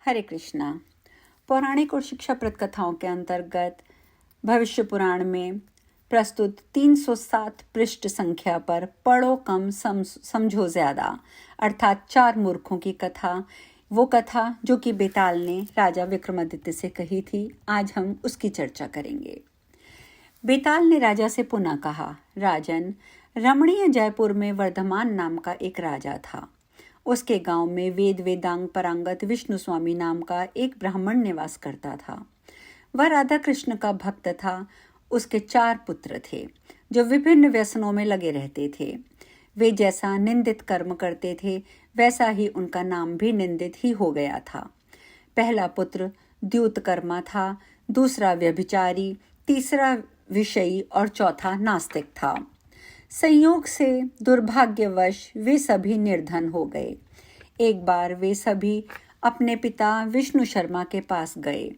हरे कृष्णा। पौराणिक और शिक्षाप्रद कथाओं के अंतर्गत भविष्य पुराण में प्रस्तुत 307 पृष्ठ संख्या पर पढ़ो कम समझो ज्यादा अर्थात 4 मूर्खों की कथा, वो कथा जो कि बेताल ने राजा विक्रमादित्य से कही थी, आज हम उसकी चर्चा करेंगे। बेताल ने राजा से पुनः कहा, राजन, रमणीय जयपुर में वर्धमान नाम का एक राजा था। उसके गांव में वेदांग परांगत विष्णु स्वामी नाम का एक ब्राह्मण निवास करता था। वह राधा कृष्ण का भक्त था। उसके 4 पुत्र थे जो विभिन्न व्यसनों में लगे रहते थे। वे जैसा निंदित कर्म करते थे वैसा ही उनका नाम भी निंदित ही हो गया था। पहला पुत्र द्यूतकर्मा था, दूसरा व्यभिचारी, तीसरा विषयी और चौथा नास्तिक था। संयोग से दुर्भाग्यवश वे सभी निर्धन हो गए। एक बार वे सभी अपने पिता विष्णु शर्मा के पास गए।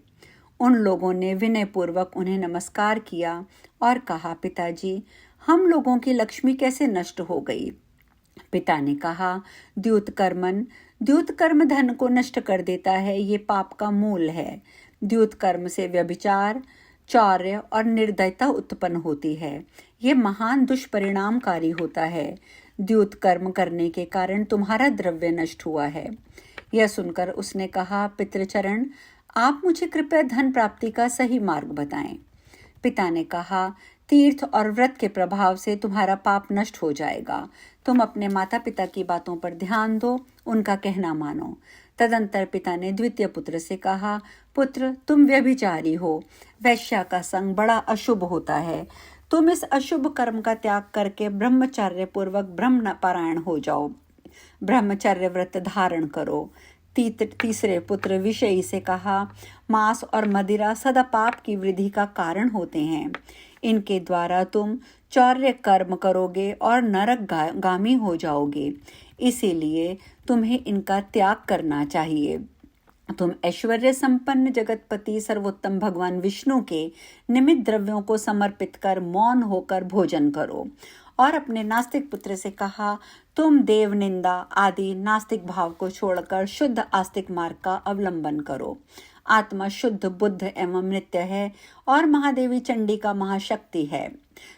उन लोगों ने विनयपूर्वक उन्हें नमस्कार किया और कहा, पिताजी, हम लोगों की लक्ष्मी कैसे नष्ट हो गई? पिता ने कहा, द्यूतकर्म धन को नष्ट कर देता है, ये पाप का मूल है। द्यूतकर्म से व्यभिचार, चौर्य और निर्दयता उत्पन्न होती है। ये महान दुष्परिणामकारी होता है। द्यूत कर्म करने के कारण तुम्हारा द्रव्य नष्ट हुआ है। यह सुनकर उसने कहा, पितृचरण, आप मुझे कृपया धन प्राप्ति का सही मार्ग बताएं। पिता ने कहा, तीर्थ और व्रत के प्रभाव से तुम्हारा पाप नष्ट हो जाएगा। तुम अपने माता पिता की बातों पर ध्यान दो, उनका कहना मानो। तदंतर पिता ने द्वितीय पुत्र से कहा, पुत्र, तुम व्यभिचारी हो। वैश्या का संग बड़ा अशुभ होता है। तुम इस अशुभ कर्म का त्याग करके ब्रह्मचर्य पूर्वक ब्रह्म पारायण हो जाओ, ब्रह्मचर्य व्रत धारण करो। तीसरे पुत्र विषयी से कहा, मांस और मदिरा सदा पाप की वृद्धि का कारण होते हैं। इनके द्वारा तुम चौर्य कर्म करोगे और नरक गामी हो जाओगे। इसीलिए तुम्हें इनका त्याग करना चाहिए। तुम ऐश्वर्य संपन्न जगतपति सर्वोत्तम भगवान विष्णु के निमित्त द्रव्यों को समर्पित कर मौन होकर भोजन करो। और अपने नास्तिक पुत्र से कहा, तुम देव निंदा आदि नास्तिक भाव को छोड़कर शुद्ध आस्तिक मार्ग का अवलंबन करो। आत्मा शुद्ध, बुद्ध एवं नित्य है और महादेवी चंडी का महाशक्ति है।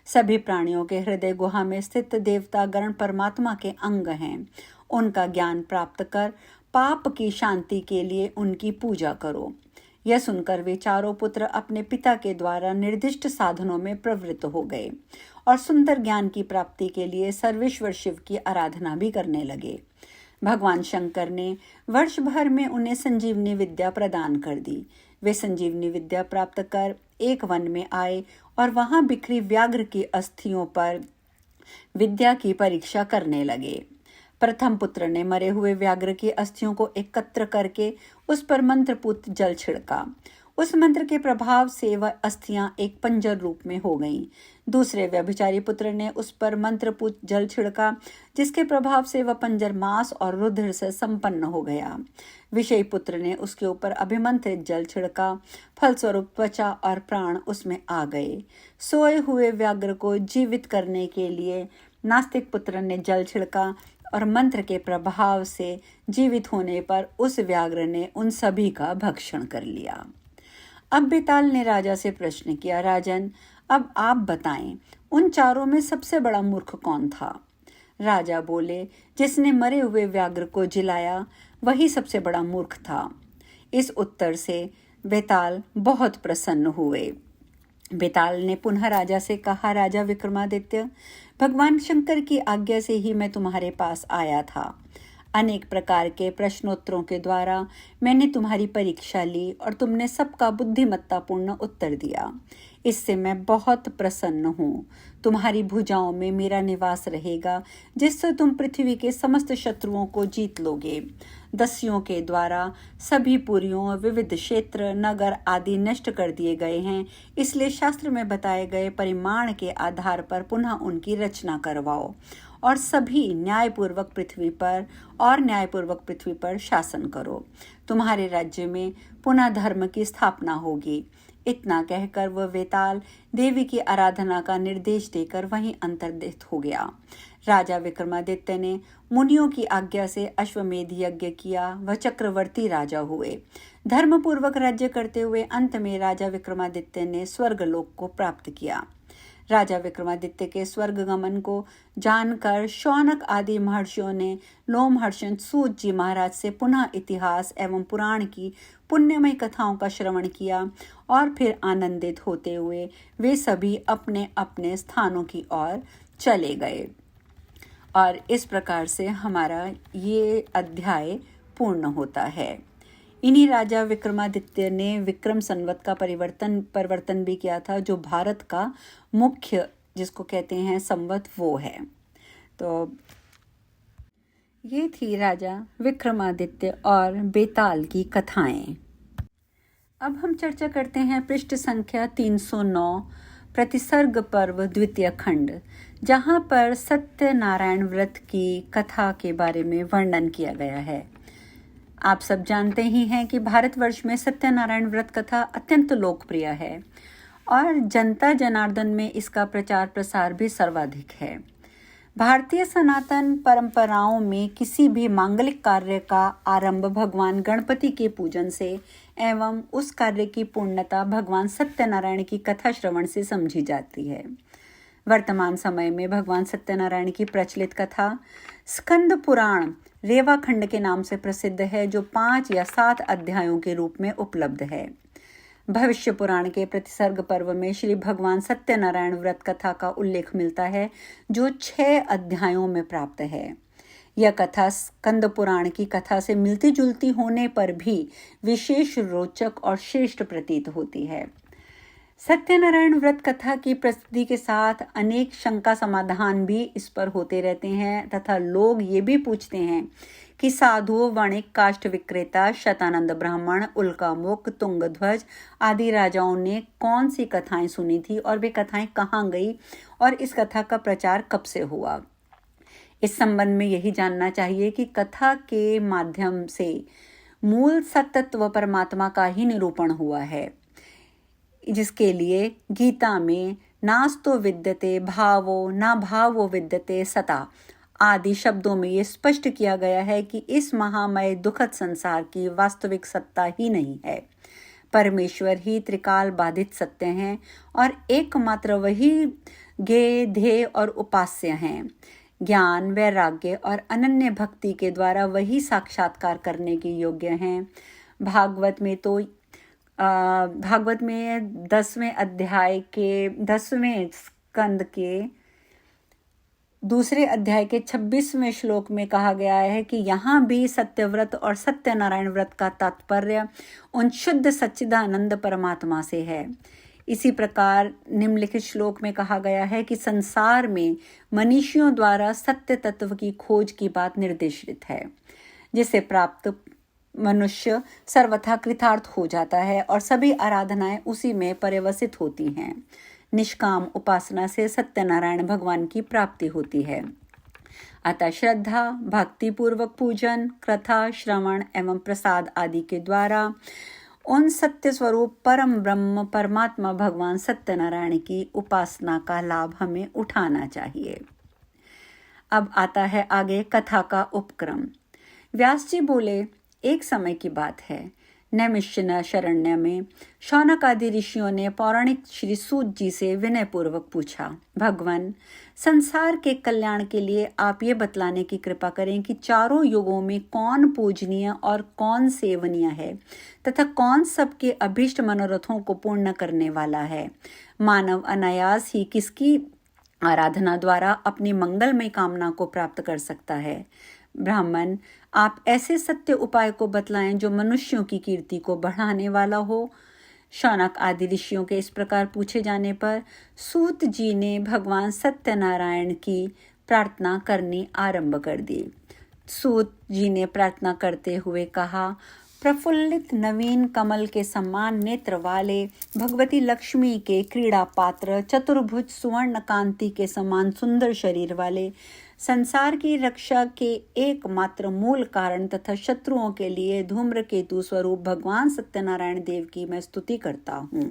सभी प्राणियों के हृदय गुहा में स्थित देवता गण परमात्मा के अंग हैं। उनका ज्ञान प्राप्त कर पाप की शांति के लिए उनकी पूजा करो। यह सुनकर वे चारों पुत्र अपने पिता के द्वारा निर्दिष्ट साधनों में प्रवृत्त हो गए और सुंदर ज्ञान की प्राप्ति के लिए सर्वेश्वर शिव की आराधना भी करने लगे। भगवान शंकर ने वर्ष भर में उन्हें संजीवनी विद्या प्रदान कर दी। वे संजीवनी विद्या प्राप्त कर एक वन में आए और वहां बिखरी व्याघ्र की अस्थियों पर विद्या की परीक्षा करने लगे। प्रथम पुत्र ने मरे हुए व्याघ्र की अस्थियों को एकत्र करके उस पर मंत्रपूत जल छिड़का। उस मंत्र के प्रभाव से वह अस्थियां एक पंजर रूप में हो गईं। दूसरे व्यभिचारी पुत्र ने उस पर मंत्रपूत जल छिड़का, जिसके प्रभाव से वह पंजर मांस और रुधिर से संपन्न हो गया। विषयी पुत्र ने उसके ऊपर अभिमंत्रित जल छिड़का, फलस्वरूप त्वचा और प्राण उसमें आ गए। सोए हुए व्याघ्र को जीवित करने के लिए नास्तिक पुत्र ने जल छिड़का और मंत्र के प्रभाव से जीवित होने पर उस व्याघ्र ने उन सभी का भक्षण कर लिया। अब बेताल ने राजा से प्रश्न किया, राजन, अब आप बताएं, उन चारों में सबसे बड़ा मूर्ख कौन था? राजा बोले, जिसने मरे हुए व्याघ्र को जिलाया वही सबसे बड़ा मूर्ख था। इस उत्तर से बेताल बहुत प्रसन्न हुए। बेताल ने पुनः राजा से कहा, राजा विक्रमादित्य, भगवान शंकर की आज्ञा से ही मैं तुम्हारे पास आया था। अनेक प्रकार के प्रश्नोत्तरों के द्वारा मैंने तुम्हारी परीक्षा ली और तुमने सबका बुद्धिमत्तापूर्ण उत्तर दिया। इससे मैं बहुत प्रसन्न हूँ। तुम्हारी भुजाओं में मेरा निवास रहेगा, जिससे तुम पृथ्वी के समस्त शत्रुओं को जीत लोगे। दस्युओं के द्वारा सभी पुरियों, विविध क्षेत्र, नगर आदि नष्ट कर दिए गए हैं। इसलिए शास्त्र में बताए गए परिमाण के आधार पर पुनः उनकी रचना करवाओ और सभी न्यायपूर्वक पृथ्वी पर शासन करो। तुम्हारे राज्य में पुनः धर्म की स्थापना होगी। इतना कहकर वह वेताल देवी की आराधना का निर्देश देकर वहीं अंतर्हित हो गया। राजा विक्रमादित्य ने मुनियों की आज्ञा से अश्वमेध यज्ञ किया। वह चक्रवर्ती राजा हुए। धर्मपूर्वक राज्य करते हुए अंत में राजा विक्रमादित्य ने स्वर्गलोक को प्राप्त किया। राजा विक्रमादित्य के स्वर्ग गमन को जानकर शौनक आदि महर्षियों ने लोमहर्षण सूत जी महाराज से पुनः इतिहास एवं पुराण की पुण्यमय कथाओं का श्रवण किया और फिर आनंदित होते हुए वे सभी अपने अपने स्थानों की ओर चले गए। और इस प्रकार से हमारा ये अध्याय पूर्ण होता है। इन्हीं राजा विक्रमादित्य ने विक्रम संवत का परिवर्तन भी किया था, जो भारत का मुख्य जिसको कहते हैं संवत वो है। तो ये थी राजा विक्रमादित्य और बेताल की कथाएं। अब हम चर्चा करते हैं पृष्ठ संख्या 309 प्रतिसर्ग पर्व द्वितीय खंड, जहाँ पर सत्यनारायण व्रत की कथा के बारे में वर्णन किया गया है। आप सब जानते ही हैं कि भारतवर्ष में सत्यनारायण व्रत कथा अत्यंत लोकप्रिय है और जनता जनार्दन में इसका प्रचार प्रसार भी सर्वाधिक है। भारतीय सनातन परंपराओं में किसी भी मांगलिक कार्य का आरंभ भगवान गणपति के पूजन से एवं उस कार्य की पूर्णता भगवान सत्यनारायण की कथा श्रवण से समझी जाती है। वर्तमान समय में भगवान सत्यनारायण की प्रचलित कथा स्कंद पुराण रेवा खंड के नाम से प्रसिद्ध है, जो 5 या 7 अध्यायों के रूप में उपलब्ध है। भविष्य पुराण के प्रतिसर्ग पर्व में श्री भगवान सत्यनारायण व्रत कथा का उल्लेख मिलता है, जो 6 अध्यायों में प्राप्त है। यह कथा स्कंद पुराण की कथा से मिलती जुलती होने पर भी विशेष रोचक और श्रेष्ठ प्रतीत होती है। सत्यनारायण व्रत कथा की प्रसिद्धि के साथ अनेक शंका समाधान भी इस पर होते रहते हैं तथा लोग ये भी पूछते हैं कि साधु, वणिक, काष्ठ विक्रेता, शतानंद ब्राह्मण, उल्कामुख, तुंगध्वज आदि राजाओं ने कौन सी कथाएं सुनी थी और वे कथाएं कहाँ गई और इस कथा का प्रचार कब से हुआ। इस संबंध में यही जानना चाहिए कि कथा के माध्यम से मूल सत्तत्व परमात्मा का ही निरूपण हुआ है, जिसके लिए गीता में नास्तो विद्यते भावो न भावो विद्यते सता आदि शब्दों में ये स्पष्ट किया गया है कि इस महामय दुखद संसार की वास्तविक सत्ता ही नहीं है। परमेश्वर ही त्रिकाल बाधित सत्य हैं और एकमात्र वही ज्ञेय, ध्येय और उपास्य हैं। ज्ञान, वैराग्य और अनन्य भक्ति के द्वारा वही साक्षात्कार करने के योग्य हैं। भागवत में 10वें अध्याय के 10वें स्कंद के दूसरे अध्याय के 26वें श्लोक में कहा गया है कि यहाँ भी सत्यव्रत और सत्यनारायण व्रत का तात्पर्य उन शुद्ध सच्चिदानंद परमात्मा से है। इसी प्रकार निम्नलिखित श्लोक में कहा गया है कि संसार में मनीषियों द्वारा सत्य तत्व की खोज की बात निर्देशित है, जिसे प्राप्त मनुष्य सर्वथा कृतार्थ हो जाता है और सभी आराधनाएं उसी में पर्यवसित होती हैं। निष्काम उपासना से सत्यनारायण भगवान की प्राप्ति होती है। अतः श्रद्धा, भक्ति पूर्वक पूजन, कथा श्रवण एवं प्रसाद आदि के द्वारा उन सत्य स्वरूप परम ब्रह्म परमात्मा भगवान सत्यनारायण की उपासना का लाभ हमें उठाना चाहिए। अब आता है आगे कथा का उपक्रम। व्यास जी बोले, एक समय की बात है, नैमिषारण्य शरण्य में शौनक आदि ऋषियों ने पौराणिक श्री सूत जी से विनय पूर्वक पूछा, भगवान, संसार के कल्याण के लिए आप ये बतलाने की कृपा करें कि चारों युगों में कौन पूजनीय और कौन सेवनीय है तथा कौन सबके अभीष्ट मनोरथों को पूर्ण करने वाला है। मानव अनायास ही किसकी आराधना द्वारा अपनी मंगलमय कामना को प्राप्त कर सकता है। ब्राह्मण, आप ऐसे सत्य उपाय को बतलाएं जो मनुष्यों की कीर्ति को बढ़ाने वाला हो। शौनक आदि ऋषियों के इस प्रकार पूछे जाने पर सूत जी ने भगवान सत्यनारायण की प्रार्थना करनी आरंभ कर दी। सूत जी ने प्रार्थना करते हुए कहा, प्रफुल्लित नवीन कमल के समान नेत्र वाले, भगवती लक्ष्मी के क्रीड़ा पात्र, चतुर्भुज सुवर्ण कांति के समान सुंदर शरीर वाले, संसार की रक्षा के एकमात्र मूल कारण तथा शत्रुओं के लिए धूम्रकेतु स्वरूप भगवान सत्यनारायण देव की मैं स्तुति करता हूँ।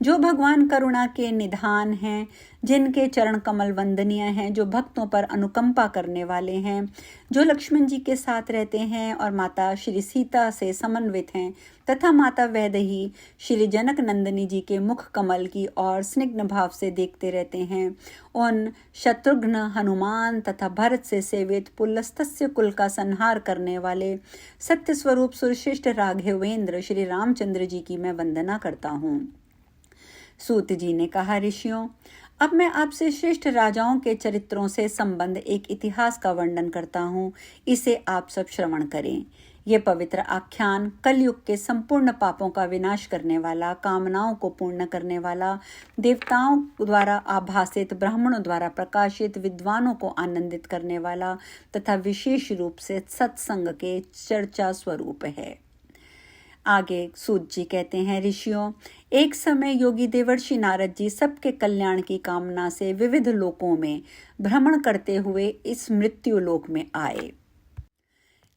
जो भगवान करुणा के निधान हैं, जिनके चरण कमल वंदनीय हैं, जो भक्तों पर अनुकंपा करने वाले हैं, जो लक्ष्मण जी के साथ रहते हैं और माता श्री सीता से समन्वित हैं तथा माता वैदेही श्री जनक नंदिनी जी के मुख कमल की ओर स्निग्ध भाव से देखते रहते हैं, उन शत्रुघ्न, हनुमान तथा भरत से सेवित पुलस्तस्य कुल का संहार करने वाले सत्य स्वरूप सुरश्रेष्ठ राघवेंद्र श्री रामचंद्र जी की मैं वंदना करता हूँ। सूत जी ने कहा, ऋषियों, अब मैं आपसे श्रेष्ठ राजाओं के चरित्रों से संबंध एक इतिहास का वर्णन करता हूँ, इसे आप सब श्रवण करें। ये पवित्र आख्यान कलयुग के संपूर्ण पापों का विनाश करने वाला, कामनाओं को पूर्ण करने वाला, देवताओं द्वारा आभासित, ब्राह्मणों द्वारा प्रकाशित, विद्वानों को आनंदित करने वाला तथा विशेष रूप से सत्संग के चर्चा स्वरूप है। आगे सूत जी कहते हैं, ऋषियों, एक समय योगी देवर्षि नारद जी सबके कल्याण की कामना से विविध लोकों में भ्रमण करते हुए इस मृत्यु लोक में आए।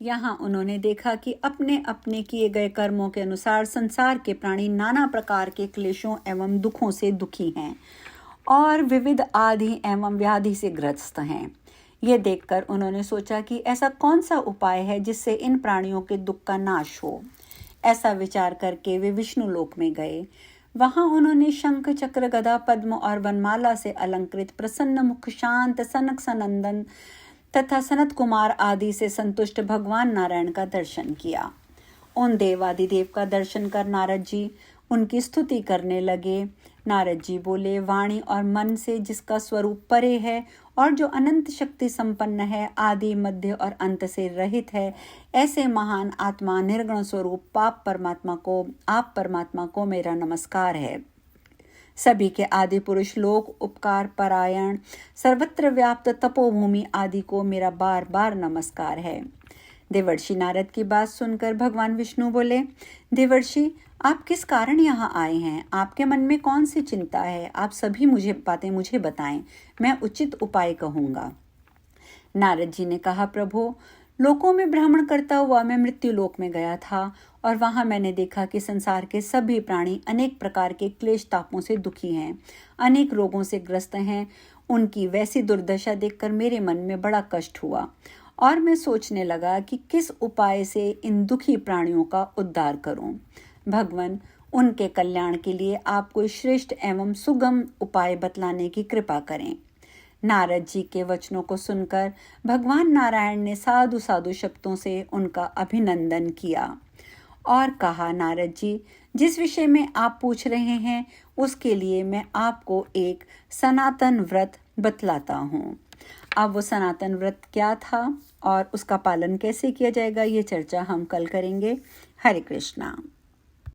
यहाँ उन्होंने देखा कि अपने अपने किए गए कर्मों के अनुसार संसार के प्राणी नाना प्रकार के क्लेशों एवं दुखों से दुखी हैं और विविध आदि एवं व्याधि से ग्रस्त हैं। ये देखकर उन्होंने सोचा कि ऐसा कौन सा उपाय है जिससे इन प्राणियों के दुख का नाश हो। ऐसा विचार करके वे विष्णु लोक में गए। वहां उन्होंने शंख, चक्र, गदा, पद्म और वनमाला से अलंकृत प्रसन्न मुख, शांत, सनक सनंदन तथा सनत कुमार आदि से संतुष्ट भगवान नारायण का दर्शन किया। उन देवादिदेव का दर्शन कर नारद जी उनकी स्तुति करने लगे। नारद जी बोले, वाणी और मन से जिसका स्वरूप परे है और जो अनंत शक्ति संपन्न है, आदि, मध्य और अंत से रहित है, ऐसे महान आत्मा, निर्गुण स्वरूप आप परमात्मा को मेरा नमस्कार है। सभी के आदि पुरुष लोक, उपकार परायण, सर्वत्र व्याप्त तपोभूमि आदि को मेरा बार बार नमस्कार है। देवर्षि नारद की बात सुनकर भगवान विष्णु बोले, देवर्षि, आप किस कारण यहाँ आए हैं? आपके मन में कौन सी चिंता है? आप सभी मुझे बताएं, मैं उचित उपाय कहूँगा। नारद जी ने कहा, प्रभु, लोकों में भ्रमण करता हुआ मैं मृत्यु लोक में गया था और वहां मैंने देखा कि संसार के सभी प्राणी अनेक प्रकार के क्लेश तापों से दुखी हैं, अनेक रोगों से ग्रस्त हैं। उनकी वैसी दुर्दशा देखकर मेरे मन में बड़ा कष्ट हुआ और मैं सोचने लगा कि किस उपाय से इन दुखी प्राणियों का उद्धार करूं। भगवान, उनके कल्याण के लिए आप कोई श्रेष्ठ एवं सुगम उपाय बतलाने की कृपा करें। नारद जी के वचनों को सुनकर भगवान नारायण ने साधु साधु शब्दों से उनका अभिनंदन किया और कहा, नारद जी, जिस विषय में आप पूछ रहे हैं उसके लिए मैं आपको एक सनातन व्रत बतलाता हूँ। अब वो सनातन व्रत क्या था और उसका पालन कैसे किया जाएगा, ये चर्चा हम कल करेंगे। हरे कृष्णा।